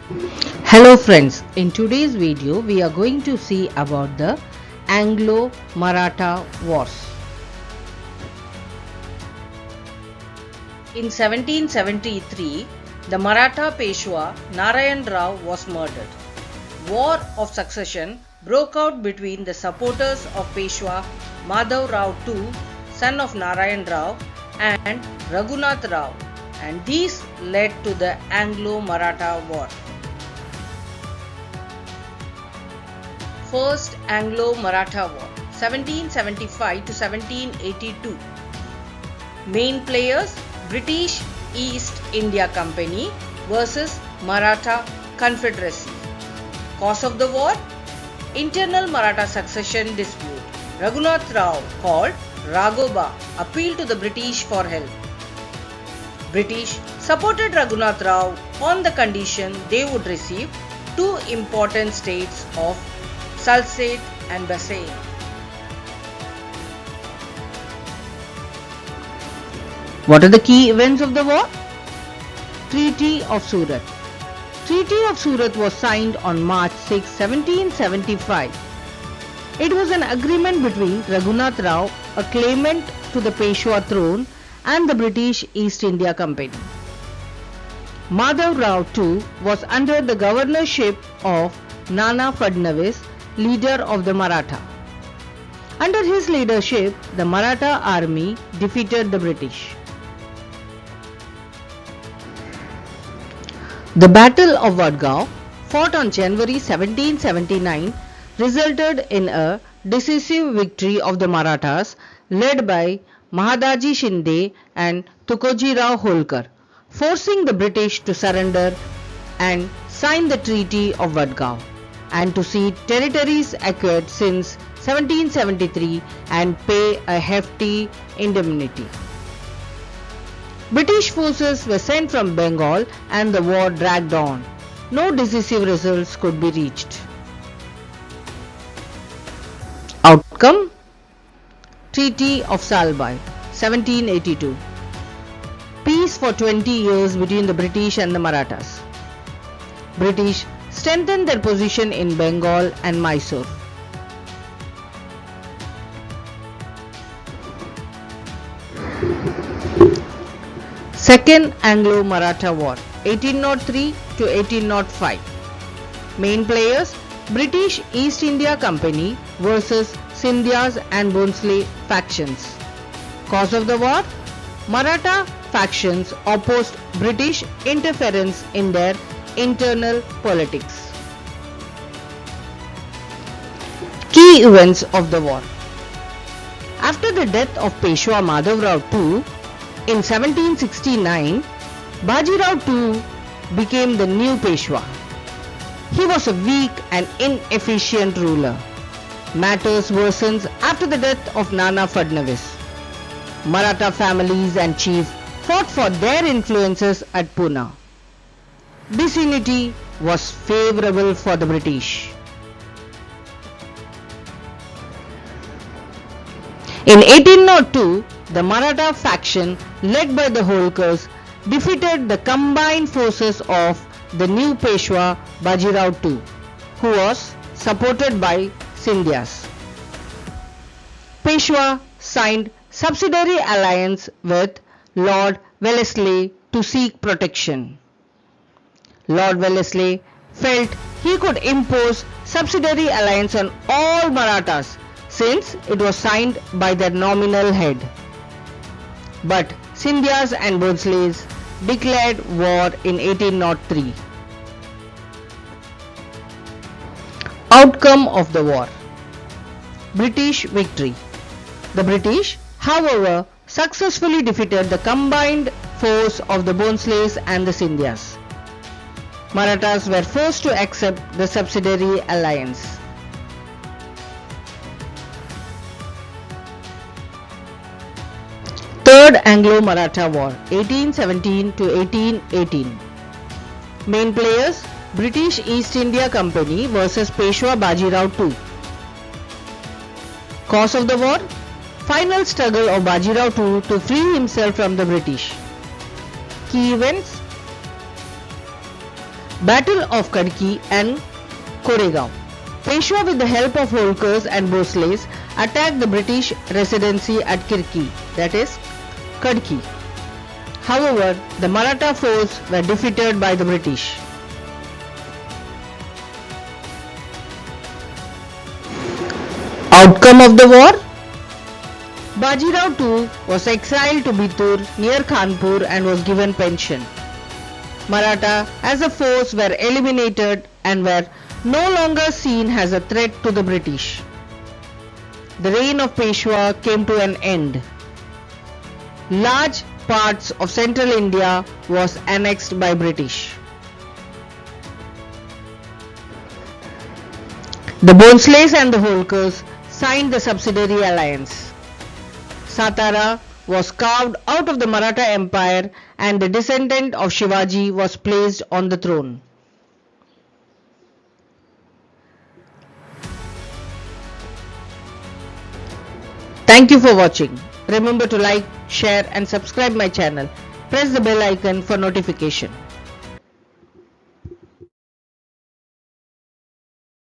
Hello friends, in today's video we are going to see about the Anglo-Maratha Wars. In 1773, the Maratha Peshwa Narayan Rao was murdered. War of succession broke out between the supporters of Peshwa Madhav Rao II, son of Narayan Rao, and Raghunath Rao, and these led to the Anglo-Maratha War. First Anglo-Maratha War 1775 to 1782. Main players British East India Company versus Maratha Confederacy. Cause of the war? Internal Maratha succession dispute. Raghunath Rao, called Raghoba, appealed to the British for help. British supported Raghunath Rao on the condition they would receive two important states of Salsette and Bassein. What are the key events of the war? Treaty of Surat. Treaty of Surat was signed on March 6, 1775. It was an agreement between Raghunath Rao, a claimant to the Peshwa throne, and the British East India Company. Madhav Rao too was under the governorship of Nana Fadnavis, leader of the Maratha. Under his leadership, the Maratha army defeated the British. The Battle of Vadgaon, fought on January 1779, resulted in a decisive victory of the Marathas led by Mahadaji Shinde and Tukoji Rao Holkar, forcing the British to surrender and sign the Treaty of Vadgaon, and to cede territories acquired since 1773 and pay a hefty indemnity. British forces were sent from Bengal and the war dragged on. No decisive results could be reached. Outcome? Treaty of Salbai, 1782. Peace for 20 years between the British and the Marathas. British strengthened their position in Bengal and Mysore. Second Anglo-Maratha War 1803 to 1805. Main players British East India Company versus Scindias and Bhonsle factions. Cause of the war? Maratha factions opposed British interference in their internal politics. Key events of the war. After the death of Peshwa Madhav Rao II in 1769, Bajirao II became the new Peshwa. He was a weak and inefficient ruler. Matters worsened after the death of Nana Fadnavis. Maratha families and chiefs fought for their influences at Pune. Disunity was favourable for the British. In 1802, the Maratha faction led by the Holkars defeated the combined forces of the new Peshwa Bajirao II, who was supported by Scindias. Peshwa signed subsidiary alliance with Lord Wellesley to seek protection. Lord Wellesley felt he could impose subsidiary alliance on all Marathas since it was signed by their nominal head. But Scindias and Bhonsles declared war in 1803. Outcome of the war. British victory. The British, however, successfully defeated the combined force of the Bhonsles and the Scindias. Marathas were forced to accept the subsidiary alliance. Third Anglo-Maratha War 1817 to 1818. Main players British East India Company versus Peshwa Bajirao II. Cause of the war? Final struggle of Bajirao II to free himself from the British. Key events: Battle of Kadki and Koregaon. Peshwa with the help of Holkars and Bhosles attacked the British residency at Kirki, that is Kadki. However, the Maratha forces were defeated by the British. Outcome of the war? Bajirao too was exiled to Bitur near Kanpur and was given pension. Maratha as a force were eliminated and were no longer seen as a threat to the British. The reign of Peshwa came to an end. Large parts of central India was annexed by British. The Bhosles and the Holkars signed the subsidiary alliance. Satara was carved out of the Maratha Empire and the descendant of Shivaji was placed on the throne. Thank you for watching. Remember to like, share and subscribe my channel. Press the bell icon for notification.